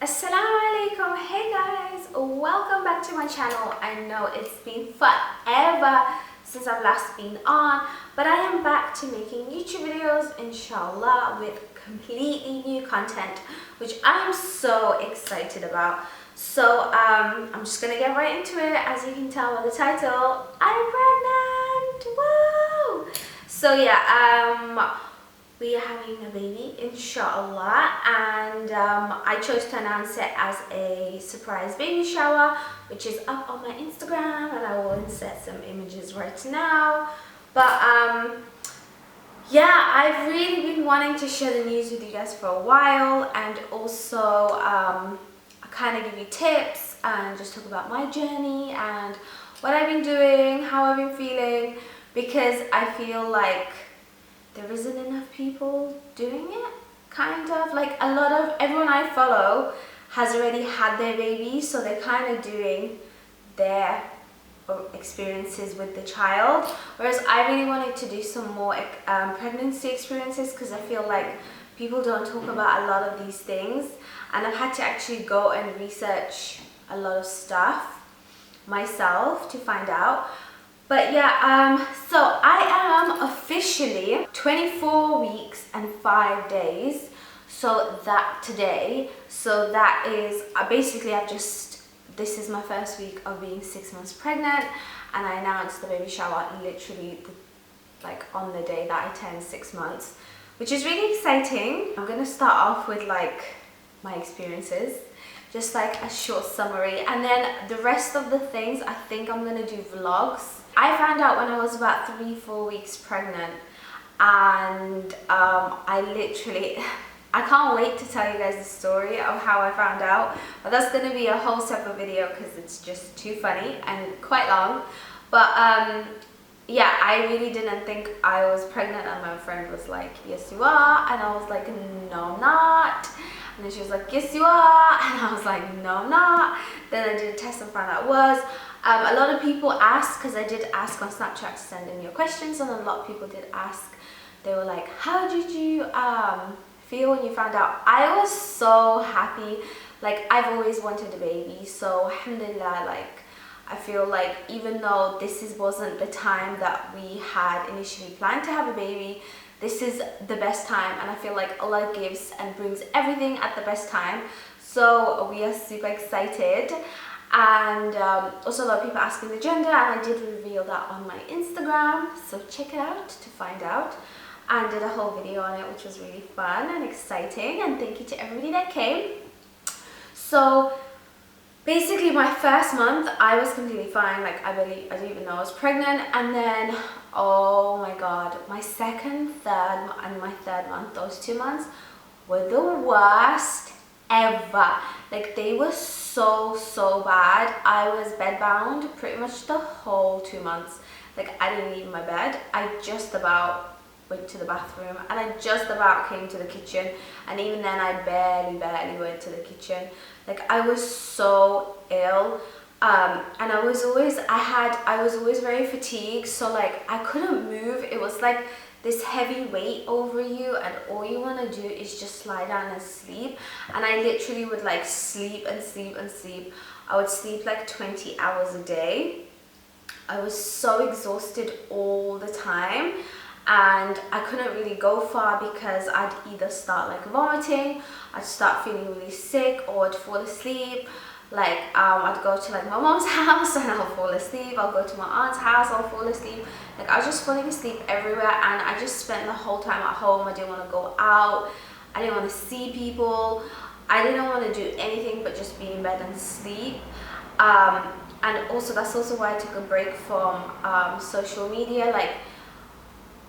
Assalamu alaikum. Hey guys, welcome back to my channel. I know it's been forever since I've last been on, but I am back to making YouTube videos inshallah with completely new content, which I am so excited about. So I'm just gonna get right into it. As you can tell by the title, I'm pregnant. Woo! So yeah, we are having a baby inshallah, and I chose to announce it as a surprise baby shower, which is up on my Instagram, and I will insert some images right now. But yeah, I've really been wanting to share the news with you guys for a while, and also kind of give you tips and just talk about my journey and what I've been doing, how I've been feeling, because I feel like there isn't enough people doing it, kind of. Like a lot of everyone I follow has already had their baby, so they're kind of doing their experiences with the child, whereas I really wanted to do some more pregnancy experiences, because I feel like people don't talk about a lot of these things, and I've had to actually go and research a lot of stuff myself to find out. But yeah, so I am officially 24 weeks and 5 days, so that today, so that is basically this is my first week of being 6 months pregnant, and I announced the baby shower literally like on the day that I turned 6 months, which is really exciting. I'm gonna start off with like my experiences, just like a short summary, and then the rest of the things I think I'm gonna do vlogs. I found out when I was about 3-4 weeks pregnant, and I can't wait to tell you guys the story of how I found out, but that's going to be a whole separate video because it's just too funny and quite long. But yeah, I really didn't think I was pregnant, and my friend was like, yes you are, and I was like, no I'm not. And then she was like, yes you are, and I was like, no I'm not. Then I did a test and found out I was. A lot of people asked, because I did ask on Snapchat to send in your questions, and a lot of people did ask. They were like, how did you feel when you found out? I was so happy. Like, I've always wanted a baby, so alhamdulillah, like I feel like even though wasn't the time that we had initially planned to have a baby, this is the best time, and I feel like Allah gives and brings everything at the best time. So we are super excited. And also a lot of people asking the gender, and I did reveal that on my Instagram, so check it out to find out, and did a whole video on it, which was really fun and exciting, and thank you to everybody that came. So basically my first month I was completely fine, like I didn't even know I was pregnant, and then oh my god, my second, third and my third month, those 2 months were the worst ever. Like they were so bad. I was bedbound pretty much the whole 2 months. Like I didn't leave my bed. I just about went to the bathroom, and I just about came to the kitchen, and even then I barely went to the kitchen. Like I was so ill, and I was always very fatigued, so like I couldn't move. It was like this heavy weight over you, and all you want to do is just lie down and sleep. And I literally would like sleep and sleep and sleep. I would sleep like 20 hours a day. I was so exhausted all the time, and I couldn't really go far because I'd either start like vomiting, I'd start feeling really sick, or I'd fall asleep. Like I'd go to like my mom's house and I'll fall asleep, I'll go to my aunt's house, I'll fall asleep. Like I was just falling asleep everywhere, and I just spent the whole time at home. I didn't want to go out, I didn't want to see people, I didn't want to do anything but just be in bed and sleep. And also that's also why I took a break from social media. Like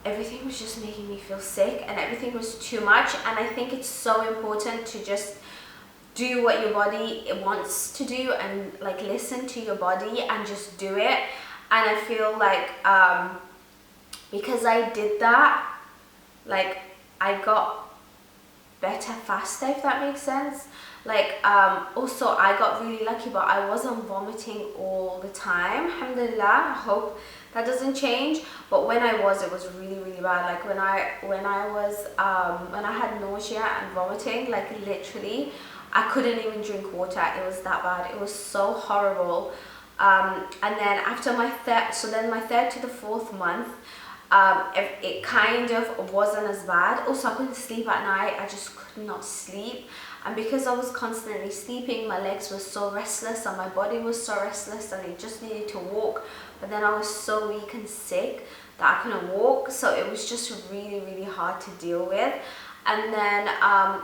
everything was just making me feel sick, and everything was too much. And I think it's so important to just do what your body wants to do, and like listen to your body and just do it. And I feel like because I did that, like I got better faster, if that makes sense. Like also I got really lucky, but I wasn't vomiting all the time, alhamdulillah. I hope that doesn't change, but when I was, it was really bad. Like when I had nausea and vomiting, like literally I couldn't even drink water. It was that bad. It was so horrible. And then after my third to the fourth month, it kind of wasn't as bad. Also, I couldn't sleep at night. I just could not sleep. And because I was constantly sleeping, my legs were so restless and my body was so restless and it just needed to walk. But then I was so weak and sick that I couldn't walk. So it was just really, really hard to deal with. And then,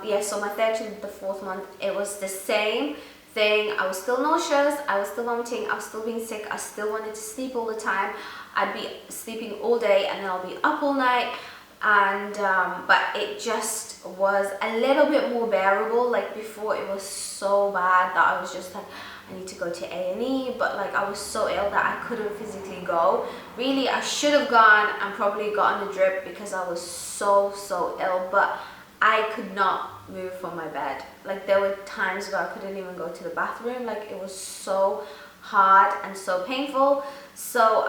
yeah, so my third to the fourth month, it was the same thing. I was still nauseous, I was still vomiting, I was still being sick, I still wanted to sleep all the time. I'd be sleeping all day and then I'll be up all night. And but it just was a little bit more bearable. Like before, it was so bad that I was just like, I need to go to A&E, but like I was so ill that I couldn't physically go. Really, I should have gone and probably gotten a drip because I was so ill, but I could not move from my bed. Like there were times where I couldn't even go to the bathroom. Like it was so hard and so painful. So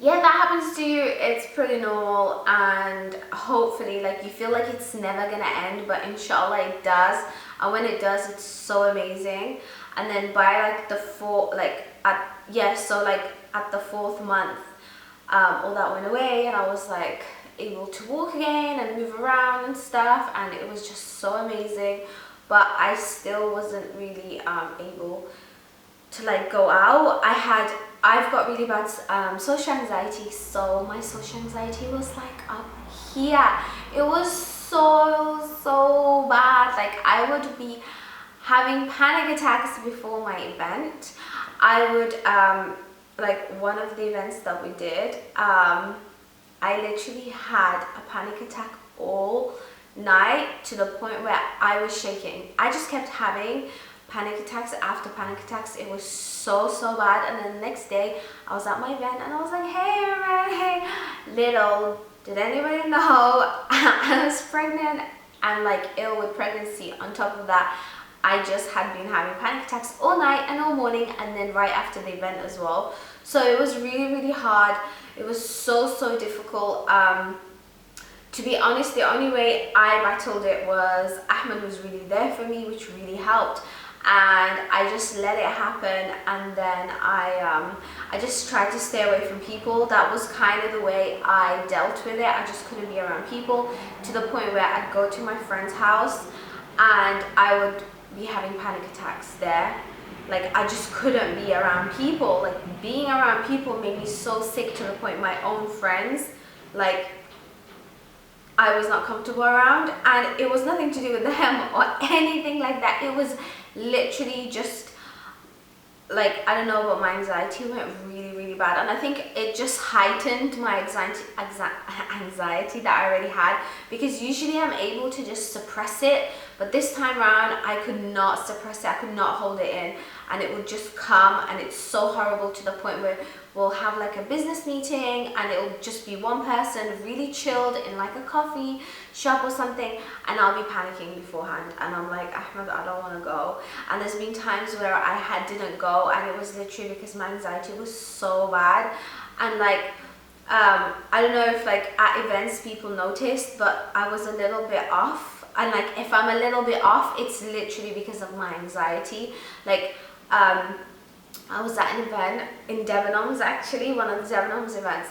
yeah, that happens to you. It's pretty normal, and hopefully like you feel like it's never gonna end, but inshallah it does. And when it does, it's so amazing. And then by like the at the fourth month, all that went away and I was like able to walk again and move around and stuff, and it was just so amazing. But I still wasn't really able to like go out. I've got really bad social anxiety, so my social anxiety was like up here. It was so bad. Like I would be having panic attacks before my event. I would like one of the events that we did, I literally had a panic attack all night to the point where I was shaking. I just kept having panic attacks after panic attacks. It was so bad. And then the next day I was at my event and I was like, hey everyone, hey. Little did anybody know I was pregnant and like ill with pregnancy. On top of that, I just had been having panic attacks all night and all morning, and then right after the event as well. So it was really hard. It was so difficult. To be honest, the only way I battled it was Ahmed was really there for me, which really helped. And I just let it happen, and then I just tried to stay away from people. That was kind of the way I dealt with it. I just couldn't be around people, to the point where I'd go to my friend's house and I would be having panic attacks there. Like I just couldn't be around people. Like being around people made me so sick to the point my own friends, like I was not comfortable around. And it was nothing to do with them or anything like that. It was literally just like, I don't know, but my anxiety went really bad, and I think it just heightened my anxiety that I already had, because usually I'm able to just suppress it, but this time around I could not suppress it. I could not hold it in, and it would just come, and it's so horrible to the point where we'll have like a business meeting and it'll just be one person really chilled in like a coffee shop or something, and I'll be panicking beforehand and I'm like, Ahmed, I don't want to go. And there's been times where I didn't go, and it was literally because my anxiety was so bad. And like I don't know if like at events people noticed, but I was a little bit off, and like if I'm a little bit off, it's literally because of my anxiety. Like I was at an event in Debenhams, actually, one of the Debenhams events.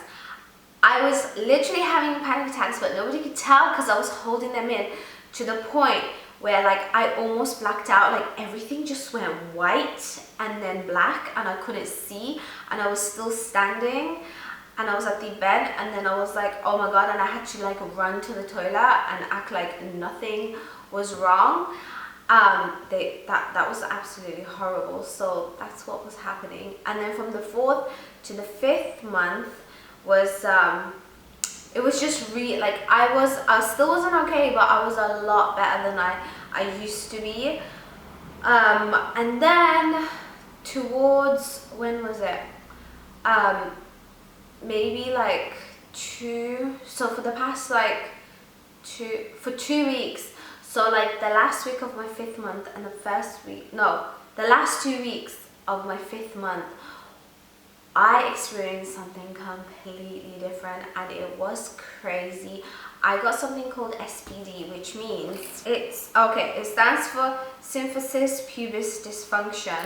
I was literally having panic attacks, but nobody could tell because I was holding them in, to the point where like I almost blacked out. Like everything just went white and then black, and I couldn't see, and I was still standing, and I was at the event, and then I was like, oh my god, and I had to like run to the toilet and act like nothing was wrong. That was absolutely horrible. So that's what was happening. And then from the 4th to the 5th month was it was just really like I still wasn't okay, but I was a lot better than I used to be. And then towards, when was it, maybe like so for the past like 2 weeks, so like the last week of my 5th month and the last 2 weeks of my 5th month, I experienced something completely different and it was crazy. I got something called SPD, which means it stands for symphysis pubis dysfunction,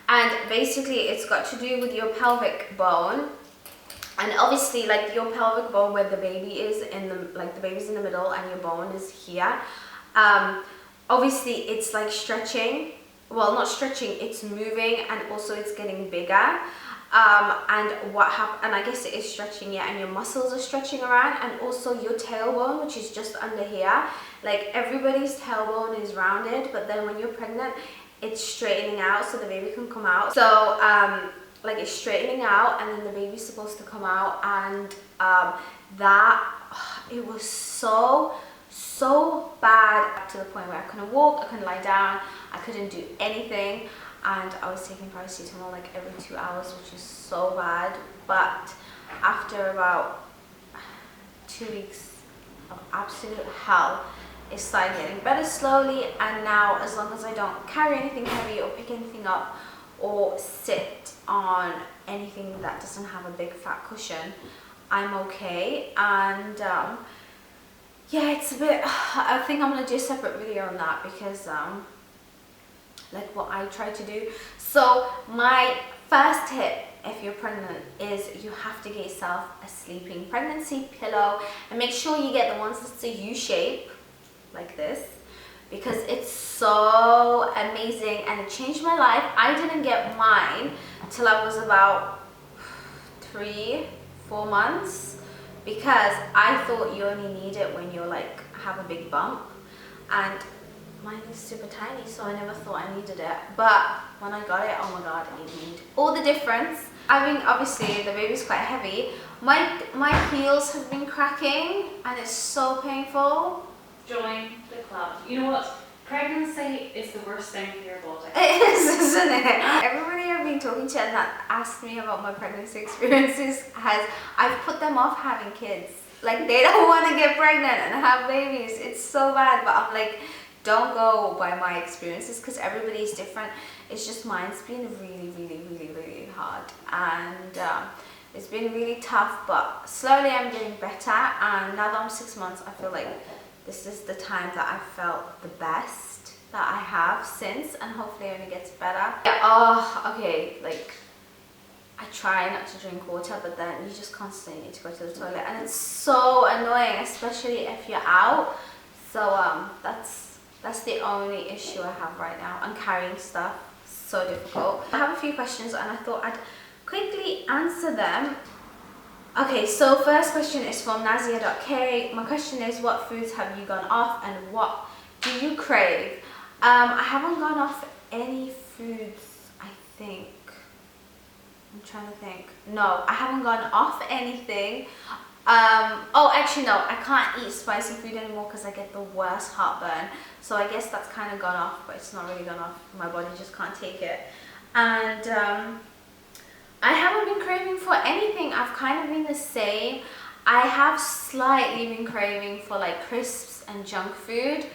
and basically it's got to do with your pelvic bone. And obviously, like your pelvic bone where the baby is the baby's in the middle and your bone is here. Obviously it's like stretching. Well, not stretching, it's moving, and also it's getting bigger. And I guess it is stretching, yeah, and your muscles are stretching around, and also your tailbone, which is just under here. Like everybody's tailbone is rounded, but then when you're pregnant, it's straightening out so the baby can come out. So like it's straightening out, and then the baby's supposed to come out, and it was so bad, to the point where I couldn't walk, I couldn't lie down, I couldn't do anything, and I was taking paracetamol like every 2 hours, which is so bad. But after about 2 weeks of absolute hell, it started getting better slowly, and now as long as I don't carry anything heavy or pick anything up or sit on anything that doesn't have a big fat cushion, I'm okay. And yeah, it's a bit, I think I'm gonna do a separate video on that, because like what I try to do. So my first tip if you're pregnant is you have to get yourself a sleeping pregnancy pillow, and make sure you get the ones that's a U shape like this, because it's so amazing and it changed my life. I didn't get mine till I was about 3-4 months, because I thought you only need it when you're like have a big bump, and mine is super tiny, so I never thought I needed it. But when I got it, oh my god, it made all the difference. I mean, obviously the baby's quite heavy. My heels have been cracking and it's so painful. Join the club. You know what? Pregnancy is the worst thing for your body. It is, isn't it? Everybody I've been talking to and that asked me about my pregnancy experiences I've put them off having kids. Like they don't want to get pregnant and have babies. It's so bad, but I'm like, don't go by my experiences, because everybody's different. It's just mine's been really hard, and it's been really tough, but slowly I'm getting better. And now that I'm 6 months, I feel like this is the time that I felt the best that I have since, and hopefully it only gets better. Yeah, okay, like I try not to drink water, but then you just constantly need to go to the toilet, and it's so annoying, especially if you're out. So that's the only issue I have right now, and carrying stuff, so difficult. I have a few questions and I thought I'd quickly answer them. Okay, so first question is from Nazia.k. My question is, what foods have you gone off and what do you crave? I haven't gone off any foods, I think. I'm trying to think. No, I haven't gone off anything. Oh, actually no, I can't eat spicy food anymore because I get the worst heartburn. So I guess that's kind of gone off, but it's not really gone off. My body just can't take it. And I haven't been craving for anything. I've kind of been the same. I have slightly been craving for like crisps and junk food,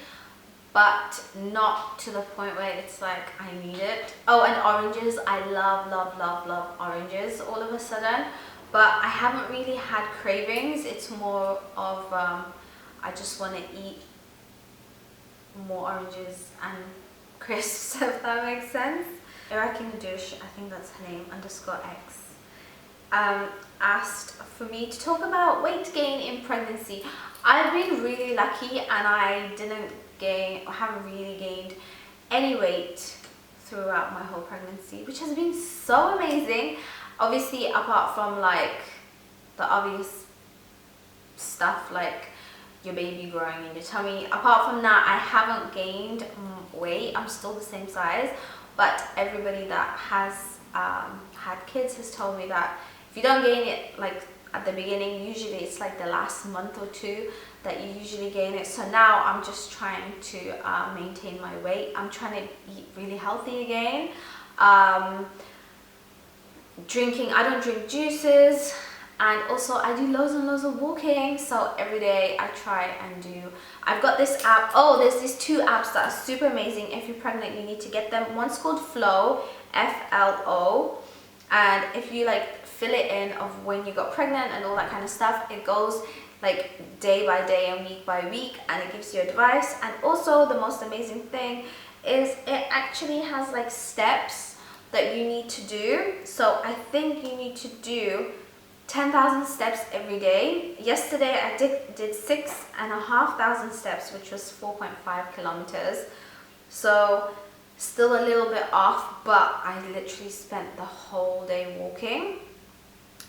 but not to the point where it's like I need it. Oh, and oranges. I love oranges all of a sudden. But I haven't really had cravings. It's more of I just want to eat more oranges and crisps, if that makes sense. Irakinudush, I think that's her name, _X, asked for me to talk about weight gain in pregnancy. I've been really lucky and I haven't really gained any weight throughout my whole pregnancy, which has been so amazing. Obviously, apart from like the obvious stuff like your baby growing in your tummy, apart from that, I haven't gained weight. I'm still the same size, but everybody that has had kids has told me that if you don't gain it like at the beginning, usually it's like the last month or two that you usually gain it. So now I'm just trying to maintain my weight. I'm trying to eat really healthy again. I don't drink juices, and also I do loads and loads of walking. So every day I try and do. I've got this app. Oh, there's these 2 apps that are super amazing. If you're pregnant, you need to get them. One's called Flow, FLO, and if you like fill it in of when you got pregnant and all that kind of stuff, it goes like day by day and week by week, and it gives you advice. And also the most amazing thing is it actually has like steps that you need to do. So I think you need to do 10,000 steps every day. Yesterday I did 6,500 steps, which was 4.5 kilometers. So still a little bit off, but I literally spent the whole day walking.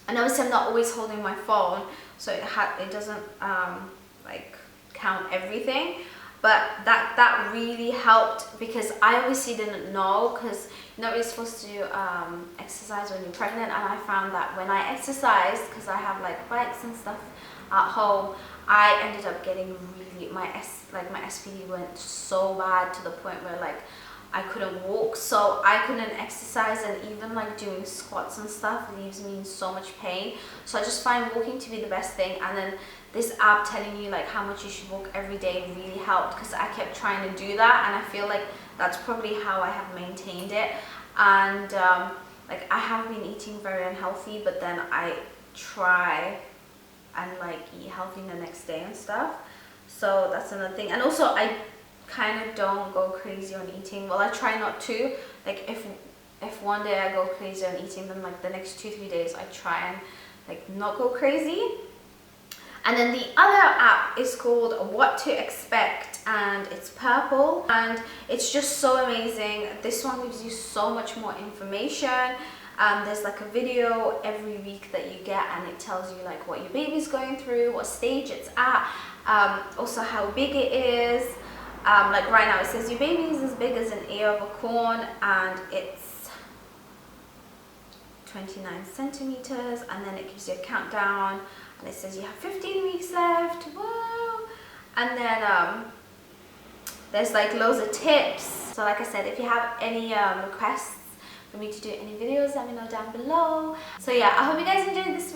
And obviously I'm not always holding my phone, so it doesn't like count everything. But that really helped, because I obviously didn't know, because you're not really supposed to exercise when you're pregnant. And I found that when I exercised, because I have like bikes and stuff at home, I ended up getting really, my SPD went so bad to the point where like I couldn't walk, so I couldn't exercise, and even like doing squats and stuff leaves me in so much pain. So I just find walking to be the best thing. And then this app telling you like how much you should walk every day really helped, because I kept trying to do that, and I feel like that's probably how I have maintained it. And like I have been eating very unhealthy, but then I try and like eat healthy the next day and stuff. So that's another thing. And also I kind of don't go crazy on eating. Well, I try not to. Like if one day I go crazy on eating, then like the next 2-3 days I try and like not go crazy. And then the other app is called What to Expect, and it's purple, and it's just so amazing. This one gives you so much more information. There's like a video every week that you get, and it tells you like what your baby's going through, what stage it's at, also how big it is. Like right now it says your baby is as big as an ear of a corn, and it's 29 centimeters, and then it gives you a countdown, and it says you have 15 weeks left. Whoa! And then there's like loads of tips. So like I said, if you have any requests for me to do any videos, let me know down below. So yeah, I hope you guys enjoyed this